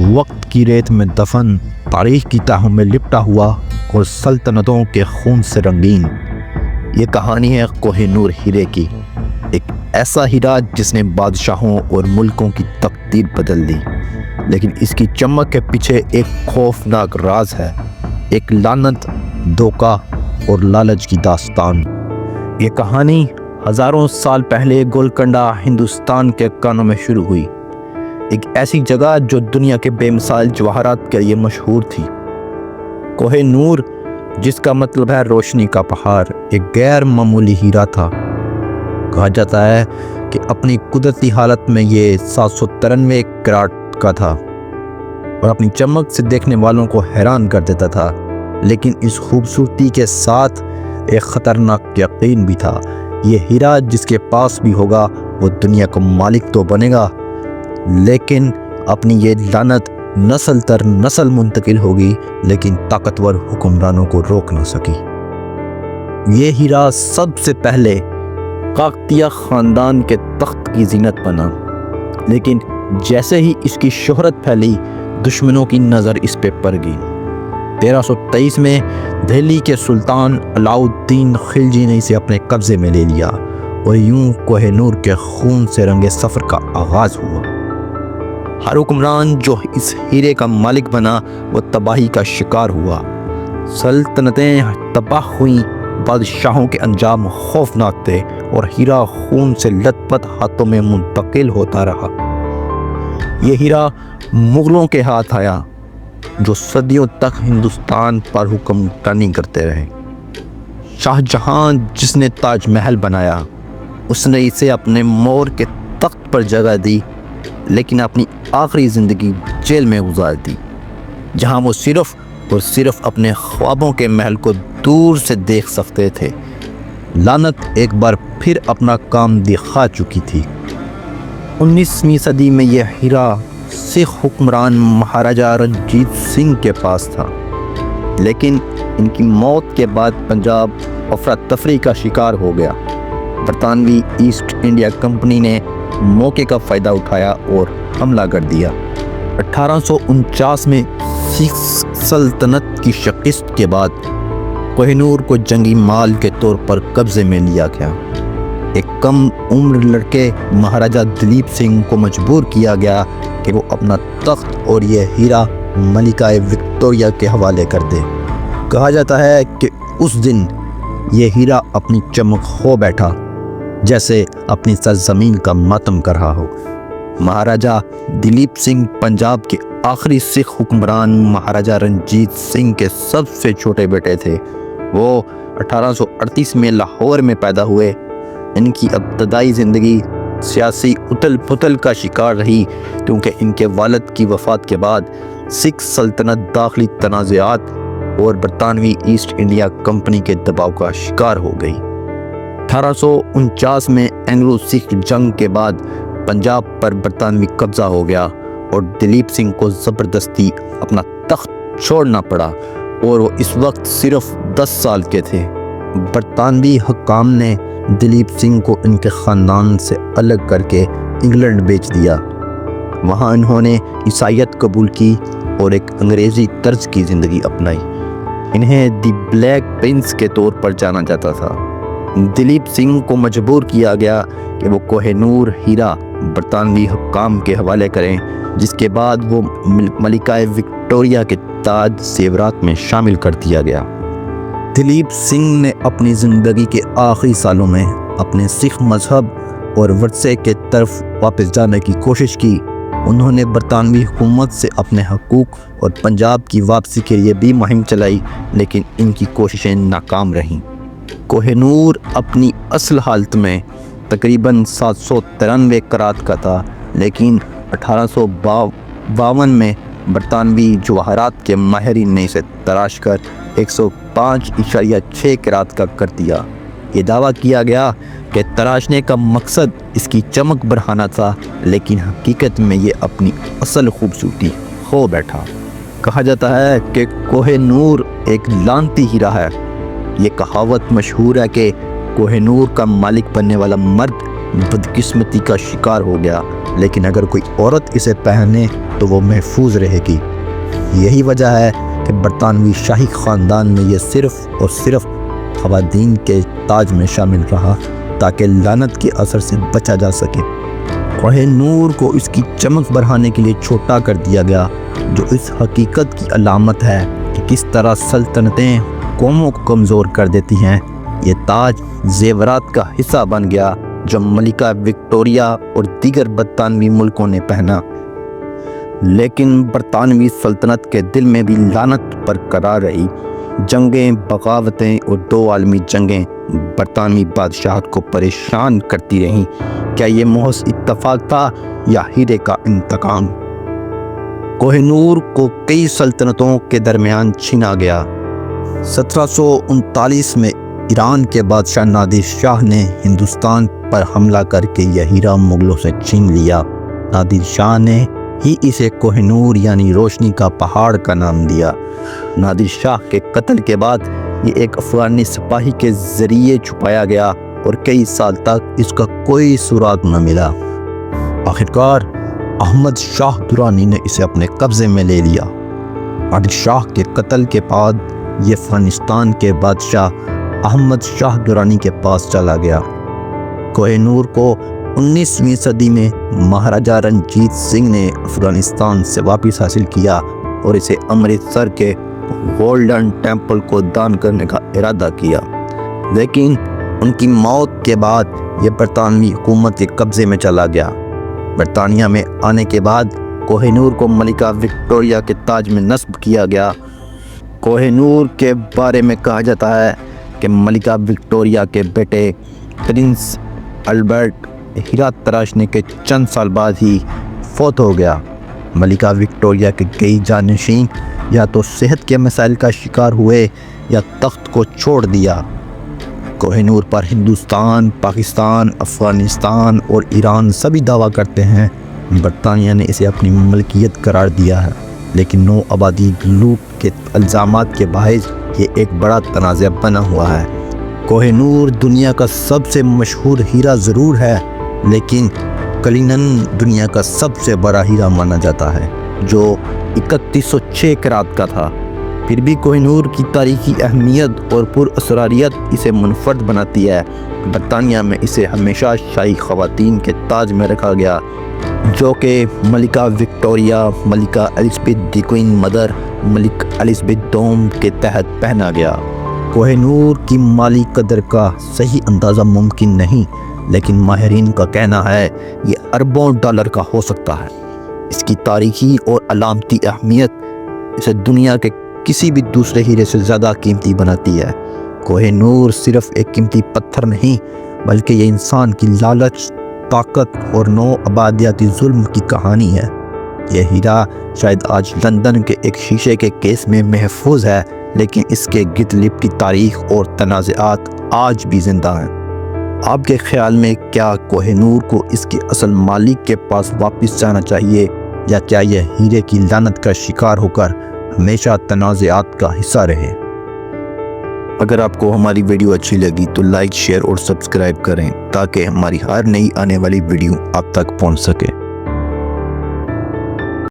وقت کی ریت میں دفن، تاریخ کی تہوں میں لپٹا ہوا اور سلطنتوں کے خون سے رنگین، یہ کہانی ہے کوہ نور ہیرے کی، ایک ایسا ہیرا جس نے بادشاہوں اور ملکوں کی تقدیر بدل دی، لیکن اس کی چمک کے پیچھے ایک خوفناک راز ہے، ایک لعنت، دھوکہ اور لالچ کی داستان۔ یہ کہانی ہزاروں سال پہلے گولکنڈہ ہندوستان کے کانوں میں شروع ہوئی، ایک ایسی جگہ جو دنیا کے بے مثال جواہرات کے لیے مشہور تھی۔ کوہ نور، جس کا مطلب ہے روشنی کا پہاڑ، ایک غیر معمولی ہیرا تھا۔ کہا جاتا ہے کہ اپنی قدرتی حالت میں یہ 793 کیرٹ کا تھا اور اپنی چمک سے دیکھنے والوں کو حیران کر دیتا تھا، لیکن اس خوبصورتی کے ساتھ ایک خطرناک یقین بھی تھا۔ یہ ہیرا جس کے پاس بھی ہوگا وہ دنیا کا مالک تو بنے گا، لیکن اپنی یہ لعنت نسل در نسل منتقل ہوگی، لیکن طاقتور حکمرانوں کو روک نہ سکی۔ یہ ہیرا سب سے پہلے کاکتیہ خاندان کے تخت کی زینت بنا، لیکن جیسے ہی اس کی شہرت پھیلی، دشمنوں کی نظر اس پہ پڑ گئی۔ 1323 میں دہلی کے سلطان علاؤ الدین خلجی نے اسے اپنے قبضے میں لے لیا اور یوں کوہ نور کے خون سے رنگے سفر کا آغاز ہوا۔ ہر حکمران جو اس ہیرے کا مالک بنا وہ تباہی کا شکار ہوا، سلطنتیں تباہ ہوئیں، بادشاہوں کے انجام خوفناک تھے اور ہیرا خون سے لت پت ہاتھوں میں منتقل ہوتا رہا۔ یہ ہیرا مغلوں کے ہاتھ آیا جو صدیوں تک ہندوستان پر حکمرانی کرتے رہے۔ شاہ جہاں جس نے تاج محل بنایا، اس نے اسے اپنے مور کے تخت پر جگہ دی، لیکن اپنی آخری زندگی جیل میں گزار دی، جہاں وہ صرف اور صرف اپنے خوابوں کے محل کو دور سے دیکھ سکتے تھے۔ لعنت ایک بار پھر اپنا کام دکھا چکی تھی۔ 19ویں صدی میں یہ ہیرا سکھ حکمران مہاراجہ رنجیت سنگھ کے پاس تھا، لیکن ان کی موت کے بعد پنجاب افراتفری کا شکار ہو گیا۔ برطانوی ایسٹ انڈیا کمپنی نے موقع کا فائدہ اٹھایا اور حملہ کر دیا۔ 1849 میں سکھ سلطنت کی شکست کے بعد کوہ نور کو جنگی مال کے طور پر قبضے میں لیا گیا۔ ایک کم عمر لڑکے مہاراجہ دلیپ سنگھ کو مجبور کیا گیا کہ وہ اپنا تخت اور یہ ہیرا ملکہ وکٹوریہ کے حوالے کر دے۔ کہا جاتا ہے کہ اس دن یہ ہیرا اپنی چمک کھو بیٹھا، جیسے اپنی سرزمین کا ماتم کر رہا ہو۔ مہاراجہ دلیپ سنگھ پنجاب کے آخری سکھ حکمران مہاراجہ رنجیت سنگھ کے سب سے چھوٹے بیٹے تھے۔ وہ 1838 میں لاہور میں پیدا ہوئے۔ ان کی ابتدائی زندگی سیاسی اتل پتل کا شکار رہی، کیونکہ ان کے والد کی وفات کے بعد سکھ سلطنت داخلی تنازعات اور برطانوی ایسٹ انڈیا کمپنی کے دباؤ کا شکار ہو گئی۔ 1849 میں اینگلو سکھ جنگ کے بعد پنجاب پر برطانوی قبضہ ہو گیا اور دلیپ سنگھ کو زبردستی اپنا تخت چھوڑنا پڑا، اور وہ اس وقت صرف 10 سال کے تھے۔ برطانوی حکام نے دلیپ سنگھ کو ان کے خاندان سے الگ کر کے انگلینڈ بیچ دیا۔ وہاں انہوں نے عیسائیت قبول کی اور ایک انگریزی طرز کی زندگی اپنائی۔ انہیں دی بلیک پرنس کے طور پر جانا جاتا تھا۔ دلیپ سنگھ کو مجبور کیا گیا کہ وہ کوہ نور ہیرا برطانوی حکام کے حوالے کریں، جس کے بعد وہ ملکہ وکٹوریہ کے تاج زیورات میں شامل کر دیا گیا۔ دلیپ سنگھ نے اپنی زندگی کے آخری سالوں میں اپنے سکھ مذہب اور ورثے کے طرف واپس جانے کی کوشش کی۔ انہوں نے برطانوی حکومت سے اپنے حقوق اور پنجاب کی واپسی کے لیے بھی مہم چلائی، لیکن ان کی کوششیں ناکام رہیں۔ کوہ نور اپنی اصل حالت میں تقریباً 793 کیرٹ کا تھا، لیکن 1852 میں برطانوی جواہرات کے ماہرین نے اسے تراش کر 105.6 کیرٹ کا کر دیا۔ یہ دعویٰ کیا گیا کہ تراشنے کا مقصد اس کی چمک بڑھانا تھا، لیکن حقیقت میں یہ اپنی اصل خوبصورتی کھو بیٹھا۔ کہا جاتا ہے کہ کوہ نور ایک لعنتی ہیرا ہے۔ یہ کہاوت مشہور ہے کہ کوہ نور کا مالک بننے والا مرد بدقسمتی کا شکار ہو گیا، لیکن اگر کوئی عورت اسے پہنے تو وہ محفوظ رہے گی۔ یہی وجہ ہے کہ برطانوی شاہی خاندان میں یہ صرف اور صرف خواتین کے تاج میں شامل رہا تاکہ لعنت کے اثر سے بچا جا سکے۔ کوہ نور کو اس کی چمک بڑھانے کے لیے چھوٹا کر دیا گیا، جو اس حقیقت کی علامت ہے کہ کس طرح سلطنتیں قوموں کو کمزور کر دیتی ہیں۔ یہ تاج زیورات کا حصہ بن گیا جو ملکہ وکٹوریہ اور دیگر برطانوی ملکوں نے پہنا، لیکن برطانوی سلطنت کے دل میں بھی لعنت برقرار رہی۔ جنگیں، بغاوتیں اور 2 عالمی جنگیں برطانوی بادشاہت کو پریشان کرتی رہیں۔ کیا یہ محض اتفاق تھا یا ہیرے کا انتقام؟ کوہ نور کو کئی سلطنتوں کے درمیان چھینا گیا۔ 1739 میں ایران کے بادشاہ نادر شاہ نے ہندوستان پر حملہ کر کے یہ ہیرا مغلوں سے چھین لیا۔ نادر شاہ نے ہی اسے کوہ نور یعنی روشنی کا پہاڑ کا نام دیا۔ نادر شاہ کے قتل کے بعد یہ ایک افغانی سپاہی کے ذریعے چھپایا گیا اور کئی سال تک اس کا کوئی سراغ نہ ملا۔ آخرکار احمد شاہ درانی نے اسے اپنے قبضے میں لے لیا۔ نادر شاہ کے قتل کے بعد یہ افغانستان کے بادشاہ احمد شاہ درانی کے پاس چلا گیا۔ کوہ نور کو 19ویں صدی میں مہاراجہ رنجیت سنگھ نے افغانستان سے واپس حاصل کیا اور اسے امرتسر کے گولڈن ٹیمپل کو دان کرنے کا ارادہ کیا، لیکن ان کی موت کے بعد یہ برطانوی حکومت کے قبضے میں چلا گیا۔ برطانیہ میں آنے کے بعد کوہ نور کو ملکہ وکٹوریہ کے تاج میں نصب کیا گیا۔ کوہ نور کے بارے میں کہا جاتا ہے کہ ملکہ وکٹوریہ کے بیٹے پرنس البرٹ ہیرا تراشنے کے چند سال بعد ہی فوت ہو گیا۔ ملکہ وکٹوریہ کے کئی جانشین یا تو صحت کے مسائل کا شکار ہوئے یا تخت کو چھوڑ دیا۔ کوہ نور پر ہندوستان، پاکستان، افغانستان اور ایران سبھی دعویٰ کرتے ہیں۔ برطانیہ نے اسے اپنی ملکیت قرار دیا ہے، لیکن نو آبادی لوٹ کے الزامات کے باعث یہ ایک بڑا تنازع بنا ہوا ہے۔ کوہ نور دنیا کا سب سے مشہور ہیرا ضرور ہے، لیکن کلینن دنیا کا سب سے بڑا ہیرا مانا جاتا ہے جو 3106 کیرات کا تھا۔ پھر بھی کوہ نور کی تاریخی اہمیت اور پر اسراریت اسے منفرد بناتی ہے۔ برطانیہ میں اسے ہمیشہ شاہی خواتین کے تاج میں رکھا گیا، جو کہ ملکہ وکٹوریہ، ملکہ الزبتھ دی کوئن مدر، ملک الزبتھ دوم کے تحت پہنا گیا۔ کوہ نور کی مالی قدر کا صحیح اندازہ ممکن نہیں، لیکن ماہرین کا کہنا ہے یہ اربوں ڈالر کا ہو سکتا ہے۔ اس کی تاریخی اور علامتی اہمیت اسے دنیا کے کسی بھی دوسرے ہیرے سے زیادہ قیمتی بناتی ہے۔ کوہ نور صرف ایک قیمتی پتھر نہیں، بلکہ یہ انسان کی لالچ، طاقت اور نو آبادیاتی ظلم کی کہانی ہے۔ یہ ہیرا شاید آج لندن کے ایک شیشے کے کیس میں محفوظ ہے، لیکن اس کے گرد لپٹی تاریخ اور تنازعات آج بھی زندہ ہیں۔ آپ کے خیال میں کیا کوہ نور کو اس کے اصل مالک کے پاس واپس جانا چاہیے، یا کیا یہ ہیرے کی لعنت کا شکار ہو کر ہمیشہ تنازعات کا حصہ رہے؟ اگر آپ کو ہماری ویڈیو اچھی لگی تو لائک، شیئر اور سبسکرائب کریں تاکہ ہماری ہر نئی آنے والی ویڈیو آپ تک پہنچ سکے۔